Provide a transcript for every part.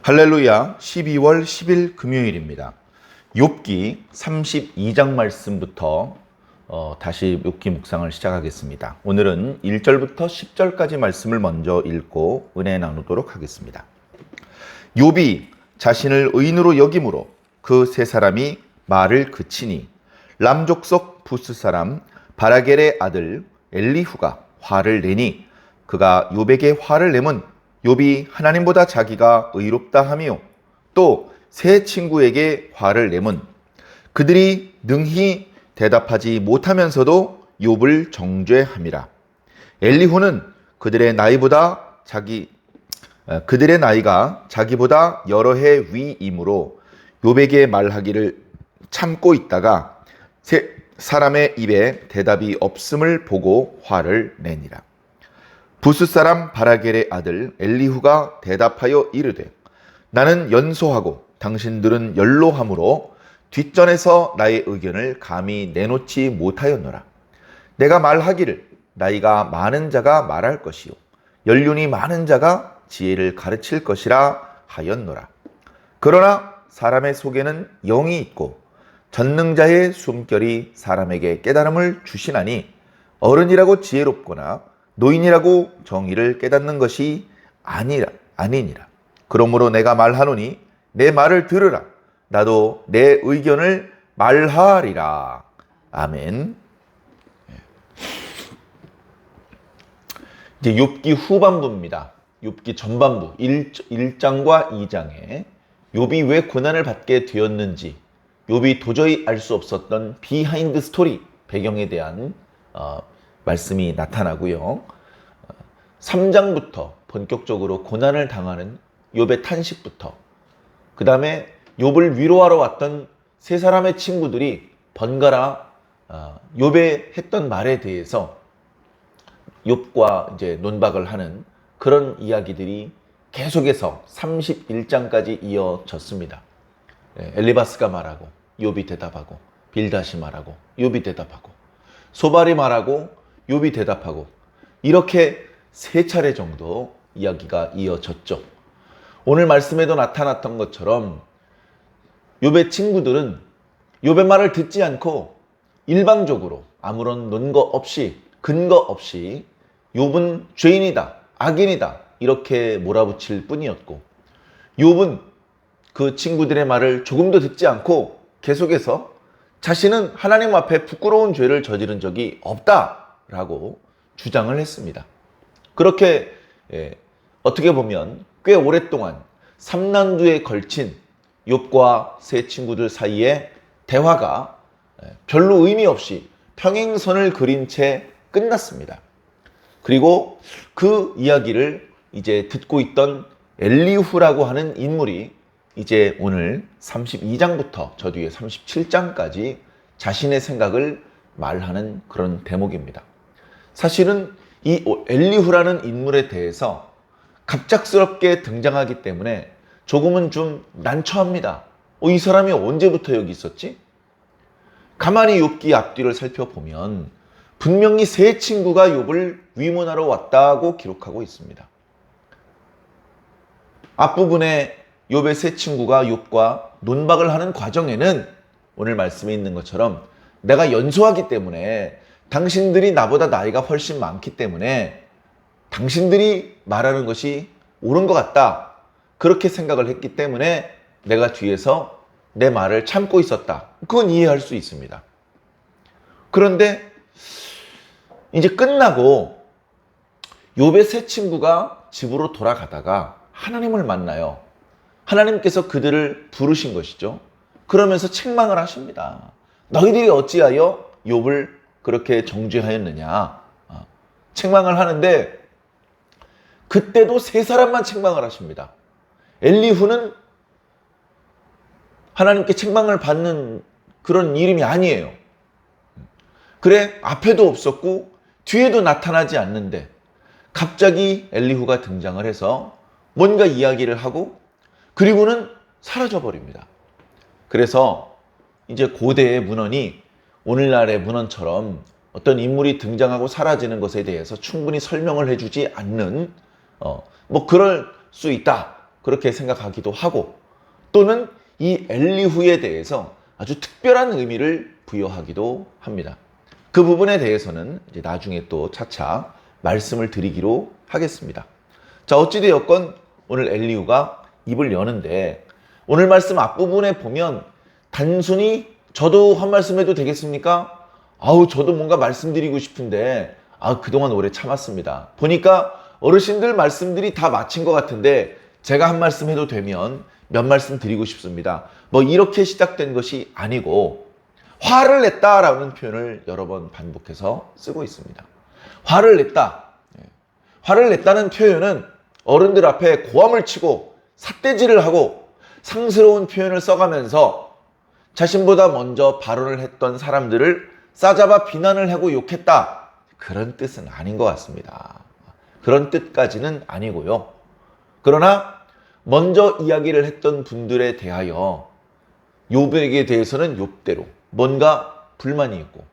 할렐루야. 12월 10일 금요일입니다. 욥기 32장 말씀부터 다시 욥기 묵상을 시작하겠습니다. 오늘은 1절부터 10절까지 말씀을 먼저 읽고 은혜 나누도록 하겠습니다. 욥이 자신을 의인으로 여김으로 그 세 사람이 말을 그치니 람 족속 부스 사람 바라겔의 아들 엘리후가 화를 내니 그가 욥에게 화를 내면 욥이 하나님보다 자기가 의롭다 하며 또 세 친구에게 화를 내면 그들이 능히 대답하지 못하면서도 욥을 정죄함이라. 엘리후는 그들의 나이가 자기보다 여러 해 위이므로 욥에게 말하기를 참고 있다가 세 사람의 입에 대답이 없음을 보고 화를 내니라. 부스 사람 바라겔의 아들 엘리후가 대답하여 이르되 나는 연소하고 당신들은 연로함으로 뒷전에서 나의 의견을 감히 내놓지 못하였노라. 내가 말하기를 나이가 많은 자가 말할 것이요 연륜이 많은 자가 지혜를 가르칠 것이라 하였노라. 그러나 사람의 속에는 영이 있고 전능자의 숨결이 사람에게 깨달음을 주시나니 어른이라고 지혜롭거나 노인이라고 정의를 깨닫는 것이 아니니라. 그러므로 내가 말하노니 내 말을 들으라. 나도 내 의견을 말하리라. 아멘. 이제 욥기 후반부입니다. 욥기 전반부 1장과 2장에 욥이 왜 고난을 받게 되었는지, 욥이 도저히 알 수 없었던 비하인드 스토리 배경에 대한 말씀이 나타나고요. 3장부터 본격적으로 고난을 당하는 욥의 탄식부터, 그 다음에 욥을 위로하러 왔던 세 사람의 친구들이 번갈아 욥의 했던 말에 대해서 욥과 이제 논박을 하는 그런 이야기들이 계속해서 31장까지 이어졌습니다. 엘리바스가 말하고 욥이 대답하고, 빌다시 말하고 욥이 대답하고, 소발이 말하고 욥이 대답하고, 이렇게 세 차례 정도 이야기가 이어졌죠. 오늘 말씀에도 나타났던 것처럼 욥의 친구들은 욥의 말을 듣지 않고 일방적으로 아무런 논거 없이, 근거 없이 욥은 죄인이다, 악인이다 이렇게 몰아붙일 뿐이었고, 욥은 그 친구들의 말을 조금도 듣지 않고 계속해서 자신은 하나님 앞에 부끄러운 죄를 저지른 적이 없다라고 주장을 했습니다. 그렇게 어떻게 보면 꽤 오랫동안 3난두에 걸친 욥과 세 친구들 사이의 대화가 별로 의미 없이 평행선을 그린 채 끝났습니다. 그리고 그 이야기를 이제 듣고 있던 엘리후라고 하는 인물이 이제 오늘 32장부터 저 뒤에 37장까지 자신의 생각을 말하는 그런 대목입니다. 사실은 이 엘리후라는 인물에 대해서 갑작스럽게 등장하기 때문에 조금은 좀 난처합니다. 이 사람이 언제부터 여기 있었지? 가만히 욥기 앞뒤를 살펴보면 분명히 세 친구가 욥을 위문하러 왔다고 기록하고 있습니다. 앞부분에 욥의 세 친구가 욥과 논박을 하는 과정에는 오늘 말씀에 있는 것처럼 내가 연소하기 때문에, 당신들이 나보다 나이가 훨씬 많기 때문에 당신들이 말하는 것이 옳은 것 같다, 그렇게 생각을 했기 때문에 내가 뒤에서 내 말을 참고 있었다. 그건 이해할 수 있습니다. 그런데 이제 끝나고 욥의 세 친구가 집으로 돌아가다가 하나님을 만나요. 하나님께서 그들을 부르신 것이죠. 그러면서 책망을 하십니다. 너희들이 어찌하여 욥을 그렇게 정죄하였느냐. 책망을 하는데 그때도 세 사람만 책망을 하십니다. 엘리후는 하나님께 책망을 받는 그런 이름이 아니에요. 그래, 앞에도 없었고 뒤에도 나타나지 않는데 갑자기 엘리후가 등장을 해서 뭔가 이야기를 하고 그리고는 사라져버립니다. 그래서 이제 고대의 문헌이 오늘날의 문헌처럼 어떤 인물이 등장하고 사라지는 것에 대해서 충분히 설명을 해주지 않는 뭐 그럴 수 있다 그렇게 생각하기도 하고, 또는 이 엘리후에 대해서 아주 특별한 의미를 부여하기도 합니다. 그 부분에 대해서는 이제 나중에 또 차차 말씀을 드리기로 하겠습니다. 자, 어찌되었건 오늘 엘리후가 입을 여는데, 오늘 말씀 앞부분에 보면 단순히 저도 한 말씀 해도 되겠습니까? 저도 뭔가 말씀드리고 싶은데 그동안 오래 참았습니다. 보니까 어르신들 말씀들이 다 마친 것 같은데 제가 한 말씀 해도 되면 몇 말씀 드리고 싶습니다. 뭐 이렇게 시작된 것이 아니고, 화를 냈다라는 표현을 여러 번 반복해서 쓰고 있습니다. 화를 냈다. 화를 냈다는 표현은 어른들 앞에 고함을 치고 삿대질을 하고 상스러운 표현을 써가면서 자신보다 먼저 발언을 했던 사람들을 싸잡아 비난을 하고 욕했다, 그런 뜻은 아닌 것 같습니다. 그런 뜻까지는 아니고요. 그러나 먼저 이야기를 했던 분들에 대하여 욥에게 대해서는 욥대로 뭔가 불만이 있고,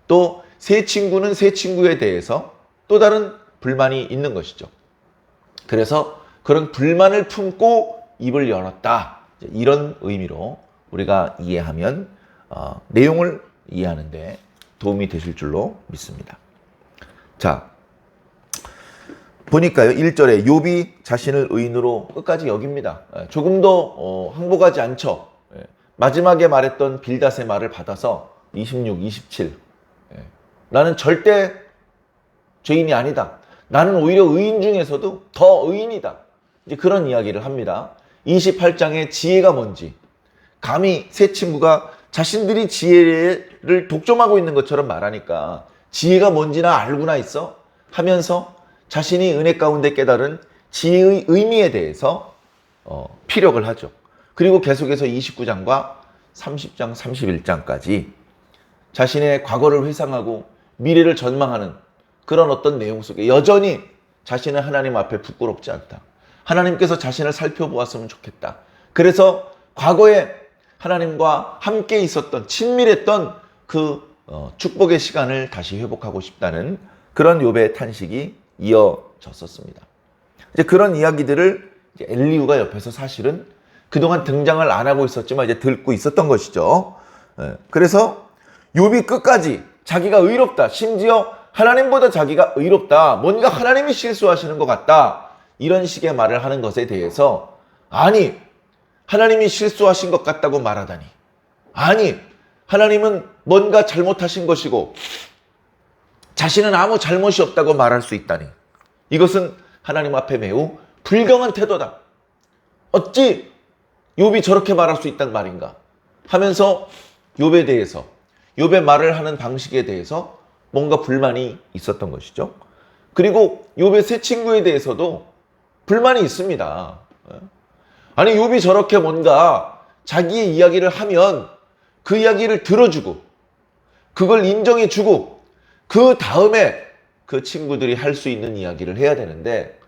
또 새 친구는 새 친구에 대해서 또 다른 불만이 있는 것이죠. 그래서 그런 불만을 품고 입을 열었다, 이런 의미로 우리가 이해하면 내용을 이해하는데 도움이 되실 줄로 믿습니다. 자, 보니까요, 1절에 욥이 자신을 의인으로 끝까지 여깁니다. 조금도 항복하지 않죠. 마지막에 말했던 빌닷의 말을 받아서 26, 27, 나는 절대 죄인이 아니다, 나는 오히려 의인 중에서도 더 의인이다, 이제 그런 이야기를 합니다. 28장의 지혜가 뭔지, 감히 새 친구가 자신들이 지혜를 독점하고 있는 것처럼 말하니까 지혜가 뭔지나 알고나 있어? 하면서 자신이 은혜 가운데 깨달은 지혜의 의미에 대해서 피력을 하죠. 그리고 계속해서 29장과 30장, 31장까지 자신의 과거를 회상하고 미래를 전망하는 그런 어떤 내용 속에 여전히 자신은 하나님 앞에 부끄럽지 않다, 하나님께서 자신을 살펴보았으면 좋겠다, 그래서 과거에 하나님과 함께 있었던 친밀했던 그 축복의 시간을 다시 회복하고 싶다는 그런 욥의 탄식이 이어졌었습니다. 이제 그런 이야기들을 이제 엘리후가 옆에서 사실은 그동안 등장을 안 하고 있었지만 이제 듣고 있었던 것이죠. 그래서 욥이 끝까지 자기가 의롭다, 심지어 하나님보다 자기가 의롭다, 뭔가 하나님이 실수하시는 것 같다, 이런 식의 말을 하는 것에 대해서, 아니, 하나님이 실수하신 것 같다고 말하다니, 아니, 하나님은 뭔가 잘못하신 것이고 자신은 아무 잘못이 없다고 말할 수 있다니, 이것은 하나님 앞에 매우 불경한 태도다, 어찌 욥이 저렇게 말할 수 있단 말인가 하면서 욥에 대해서, 욥의 말을 하는 방식에 대해서 뭔가 불만이 있었던 것이죠. 그리고 욥의 새 친구에 대해서도 불만이 있습니다. 아니, 욥이 저렇게 뭔가 자기의 이야기를 하면 그 이야기를 들어주고 그걸 인정해주고 그 다음에 그 친구들이 할 수 있는 이야기를 해야 되는데,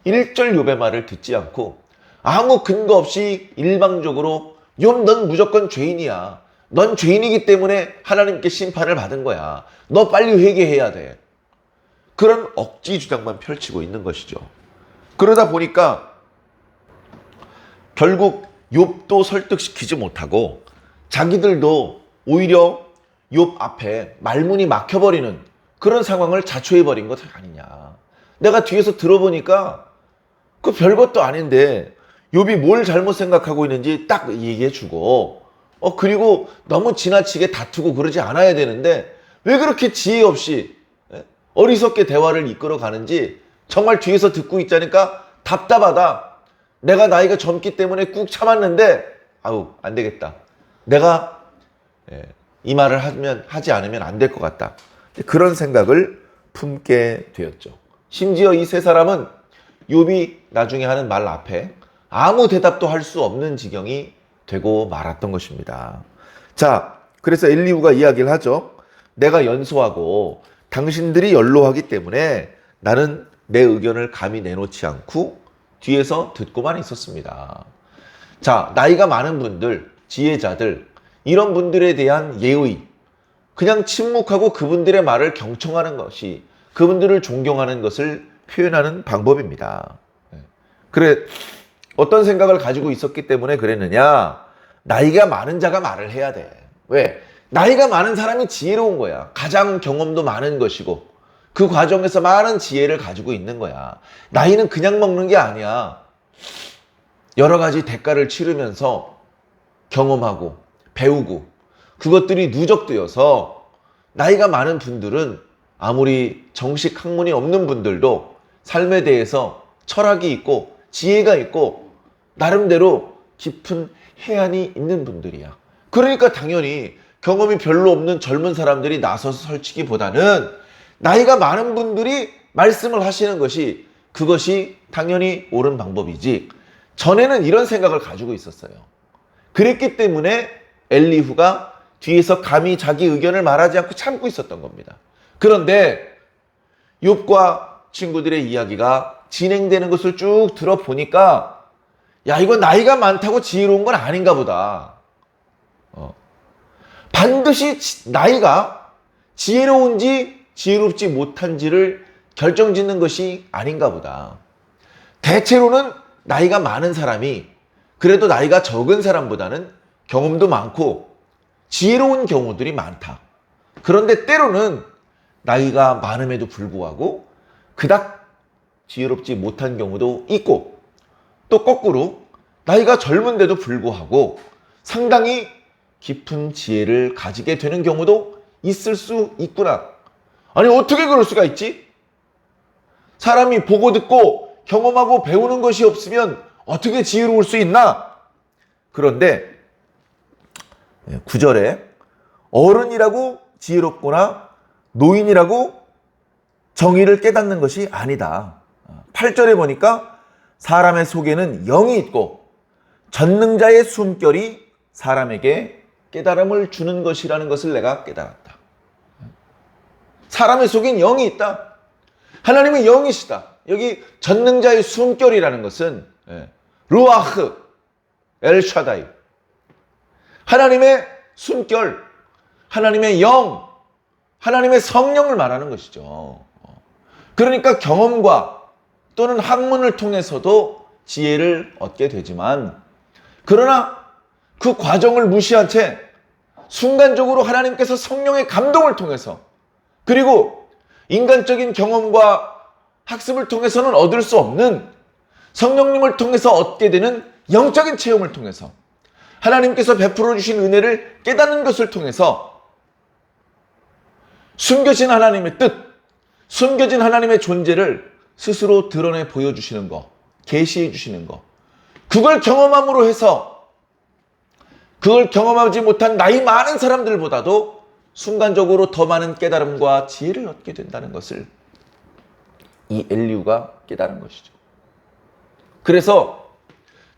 1절 욥의 말을 듣지 않고 아무 근거 없이 일방적으로 욥, 넌 무조건 죄인이야, 넌 죄인이기 때문에 하나님께 심판을 받은 거야, 너 빨리 회개해야 돼, 그런 억지 주장만 펼치고 있는 것이죠. 그러다 보니까 결국 욥도 설득시키지 못하고 자기들도 오히려 욥 앞에 말문이 막혀버리는 그런 상황을 자초해버린 것 아니냐. 내가 뒤에서 들어보니까 그 별것도 아닌데 욥이 뭘 잘못 생각하고 있는지 딱 얘기해주고, 그리고 너무 지나치게 다투고 그러지 않아야 되는데 왜 그렇게 지혜 없이 어리석게 대화를 이끌어 가는지 정말 뒤에서 듣고 있자니까 답답하다. 내가 나이가 젊기 때문에 꾹 참았는데 안 되겠다, 내가 이 말을 하지 않으면 안 될 것 같다, 그런 생각을 품게 되었죠. 심지어 이 세 사람은 욥이 나중에 하는 말 앞에 아무 대답도 할 수 없는 지경이 되고 말았던 것입니다. 자, 그래서 엘리후가 이야기를 하죠. 내가 연소하고 당신들이 연로하기 때문에 나는 내 의견을 감히 내놓지 않고 뒤에서 듣고만 있었습니다. 자, 나이가 많은 분들, 지혜자들, 이런 분들에 대한 예의, 그냥 침묵하고 그분들의 말을 경청하는 것이 그분들을 존경하는 것을 표현하는 방법입니다. 어떤 생각을 가지고 있었기 때문에 그랬느냐? 나이가 많은 자가 말을 해야 돼. 왜? 나이가 많은 사람이 지혜로운 거야. 가장 경험도 많은 것이고 그 과정에서 많은 지혜를 가지고 있는 거야. 나이는 그냥 먹는 게 아니야. 여러 가지 대가를 치르면서 경험하고 배우고 그것들이 누적되어서 나이가 많은 분들은 아무리 정식 학문이 없는 분들도 삶에 대해서 철학이 있고 지혜가 있고 나름대로 깊은 해안이 있는 분들이야. 그러니까 당연히 경험이 별로 없는 젊은 사람들이 나서서 설치기보다는 나이가 많은 분들이 말씀을 하시는 것이 그것이 당연히 옳은 방법이지. 전에는 이런 생각을 가지고 있었어요. 그랬기 때문에 엘리후가 뒤에서 감히 자기 의견을 말하지 않고 참고 있었던 겁니다. 그런데 욥과 친구들의 이야기가 진행되는 것을 쭉 들어보니까 야, 이건 나이가 많다고 지혜로운 건 아닌가 보다. 반드시 나이가 지혜로운지 지혜롭지 못한지를 결정짓는 것이 아닌가 보다. 대체로는 나이가 많은 사람이 그래도 나이가 적은 사람보다는 경험도 많고 지혜로운 경우들이 많다. 그런데 때로는 나이가 많음에도 불구하고 그닥 지혜롭지 못한 경우도 있고 또 거꾸로 나이가 젊은데도 불구하고 상당히 깊은 지혜를 가지게 되는 경우도 있을 수 있구나. 아니 어떻게 그럴 수가 있지? 사람이 보고 듣고 경험하고 배우는 것이 없으면 어떻게 지혜로울 수 있나? 그런데 9절에 어른이라고 지혜롭거나 노인이라고 정의를 깨닫는 것이 아니다. 8절에 보니까 사람의 속에는 영이 있고 전능자의 숨결이 사람에게 깨달음을 주는 것이라는 것을 내가 깨달았다. 사람의 속엔 영이 있다. 하나님은 영이시다. 여기 전능자의 숨결이라는 것은 루아흐 엘샤다이 하나님의 숨결, 하나님의 영, 하나님의 성령을 말하는 것이죠. 그러니까 경험과 또는 학문을 통해서도 지혜를 얻게 되지만 그러나 그 과정을 무시한 채 순간적으로 하나님께서 성령의 감동을 통해서 그리고 인간적인 경험과 학습을 통해서는 얻을 수 없는 성령님을 통해서 얻게 되는 영적인 체험을 통해서 하나님께서 베풀어 주신 은혜를 깨닫는 것을 통해서 숨겨진 하나님의 뜻, 숨겨진 하나님의 존재를 스스로 드러내 보여주시는 것, 계시해 주시는 것, 그걸 경험함으로 해서 그걸 경험하지 못한 나이 많은 사람들보다도 순간적으로 더 많은 깨달음과 지혜를 얻게 된다는 것을 이 엘리후가 깨달은 것이죠. 그래서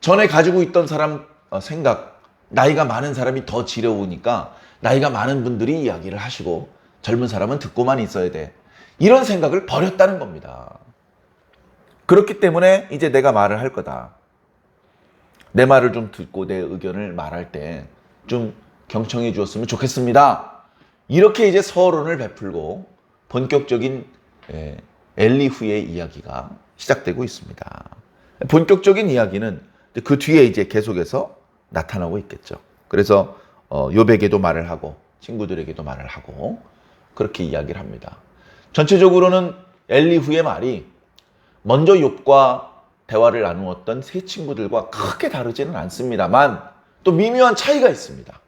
전에 가지고 있던 사람 생각, 나이가 많은 사람이 더 지혜로우니까 나이가 많은 분들이 이야기를 하시고 젊은 사람은 듣고만 있어야 돼. 이런 생각을 버렸다는 겁니다. 그렇기 때문에 이제 내가 말을 할 거다. 내 말을 좀 듣고 내 의견을 말할 때 좀 경청해 주었으면 좋겠습니다. 이렇게 이제 서론을 베풀고 본격적인 엘리후의 이야기가 시작되고 있습니다. 본격적인 이야기는 그 뒤에 이제 계속해서 나타나고 있겠죠. 그래서 욥에게도 말을 하고 친구들에게도 말을 하고 그렇게 이야기를 합니다. 전체적으로는 엘리후의 말이 먼저 욥과 대화를 나누었던 세 친구들과 크게 다르지는 않습니다만 또 미묘한 차이가 있습니다.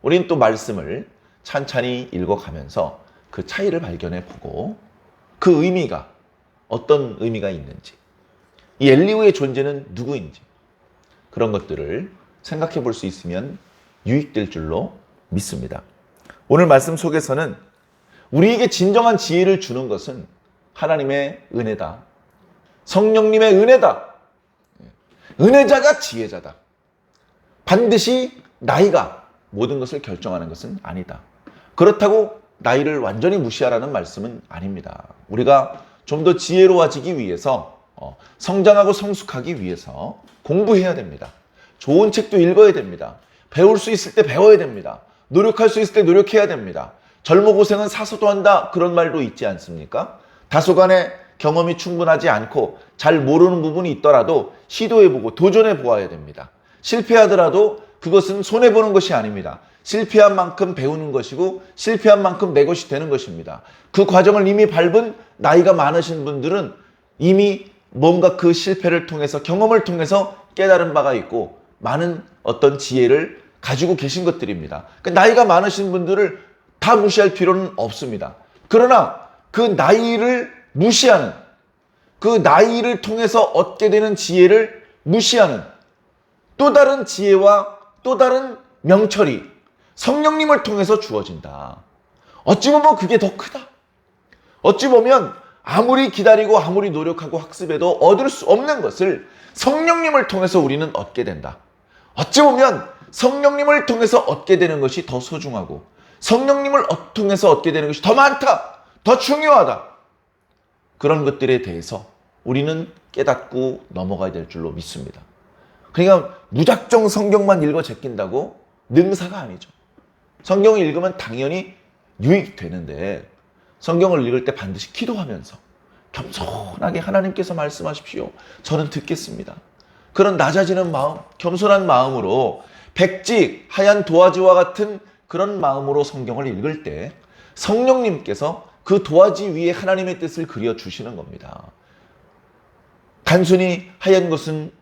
우린 또 말씀을 찬찬히 읽어가면서 그 차이를 발견해 보고 그 의미가 어떤 의미가 있는지 이 엘리후의 존재는 누구인지 그런 것들을 생각해 볼 수 있으면 유익될 줄로 믿습니다. 오늘 말씀 속에서는 우리에게 진정한 지혜를 주는 것은 하나님의 은혜다. 성령님의 은혜다. 은혜자가 지혜자다. 반드시 나이가 모든 것을 결정하는 것은 아니다. 그렇다고 나이를 완전히 무시하라는 말씀은 아닙니다. 우리가 좀 더 지혜로워지기 위해서 성장하고 성숙하기 위해서 공부해야 됩니다. 좋은 책도 읽어야 됩니다. 배울 수 있을 때 배워야 됩니다. 노력할 수 있을 때 노력해야 됩니다. 젊어 고생은 사서도 한다 그런 말도 있지 않습니까? 다소간에 경험이 충분하지 않고 잘 모르는 부분이 있더라도 시도해보고 도전해보아야 됩니다. 실패하더라도 그것은 손해보는 것이 아닙니다. 실패한 만큼 배우는 것이고 실패한 만큼 내 것이 되는 것입니다. 그 과정을 이미 밟은 나이가 많으신 분들은 이미 뭔가 그 실패를 통해서 경험을 통해서 깨달은 바가 있고 많은 어떤 지혜를 가지고 계신 것들입니다. 나이가 많으신 분들을 다 무시할 필요는 없습니다. 그러나 그 나이를 무시하는, 그 나이를 통해서 얻게 되는 지혜를 무시하는 또 다른 지혜와 또 다른 명철이 성령님을 통해서 주어진다. 어찌 보면 그게 더 크다. 어찌 보면 아무리 기다리고 아무리 노력하고 학습해도 얻을 수 없는 것을 성령님을 통해서 우리는 얻게 된다. 어찌 보면 성령님을 통해서 얻게 되는 것이 더 소중하고 성령님을 통해서 얻게 되는 것이 더 많다. 더 중요하다. 그런 것들에 대해서 우리는 깨닫고 넘어가야 될 줄로 믿습니다. 그러니까 무작정 성경만 읽어 제낀다고 능사가 아니죠. 성경을 읽으면 당연히 유익되는데 성경을 읽을 때 반드시 기도하면서 겸손하게 하나님께서 말씀하십시오. 저는 듣겠습니다. 그런 낮아지는 마음, 겸손한 마음으로 백지, 하얀 도화지와 같은 그런 마음으로 성경을 읽을 때 성령님께서 그 도화지 위에 하나님의 뜻을 그려주시는 겁니다. 단순히 하얀 것은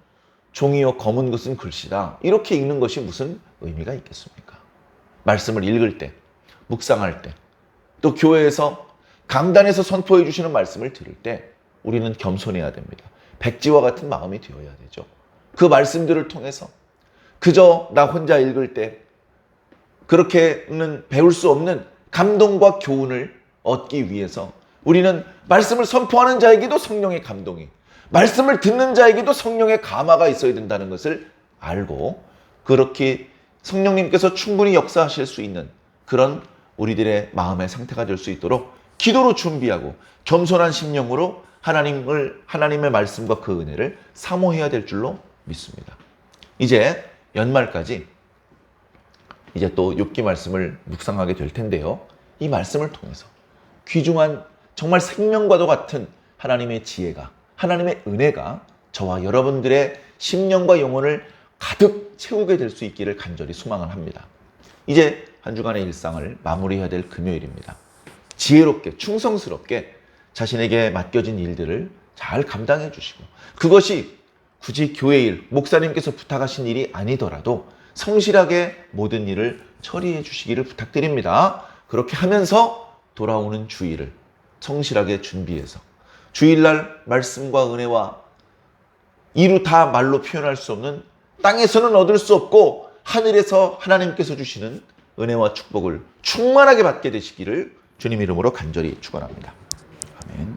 종이요 검은 것은 글씨다. 이렇게 읽는 것이 무슨 의미가 있겠습니까? 말씀을 읽을 때, 묵상할 때, 또 교회에서 강단에서 선포해 주시는 말씀을 들을 때 우리는 겸손해야 됩니다. 백지와 같은 마음이 되어야 되죠. 그 말씀들을 통해서 그저 나 혼자 읽을 때 그렇게는 배울 수 없는 감동과 교훈을 얻기 위해서 우리는 말씀을 선포하는 자에게도 성령의 감동이, 말씀을 듣는 자에게도 성령의 감화가 있어야 된다는 것을 알고 그렇게 성령님께서 충분히 역사하실 수 있는 그런 우리들의 마음의 상태가 될 수 있도록 기도로 준비하고 겸손한 심령으로 하나님의 말씀과 그 은혜를 사모해야 될 줄로 믿습니다. 이제 연말까지 이제 또 욥기 말씀을 묵상하게 될 텐데요. 이 말씀을 통해서 귀중한 정말 생명과도 같은 하나님의 지혜가, 하나님의 은혜가 저와 여러분들의 심령과 영혼을 가득 채우게 될 수 있기를 간절히 소망을 합니다. 이제 한 주간의 일상을 마무리해야 될 금요일입니다. 지혜롭게 충성스럽게 자신에게 맡겨진 일들을 잘 감당해 주시고 그것이 굳이 교회 일, 목사님께서 부탁하신 일이 아니더라도 성실하게 모든 일을 처리해 주시기를 부탁드립니다. 그렇게 하면서 돌아오는 주일을 성실하게 준비해서 주일날 말씀과 은혜와 이루 다 말로 표현할 수 없는 땅에서는 얻을 수 없고 하늘에서 하나님께서 주시는 은혜와 축복을 충만하게 받게 되시기를 주님 이름으로 간절히 축원합니다. 아멘.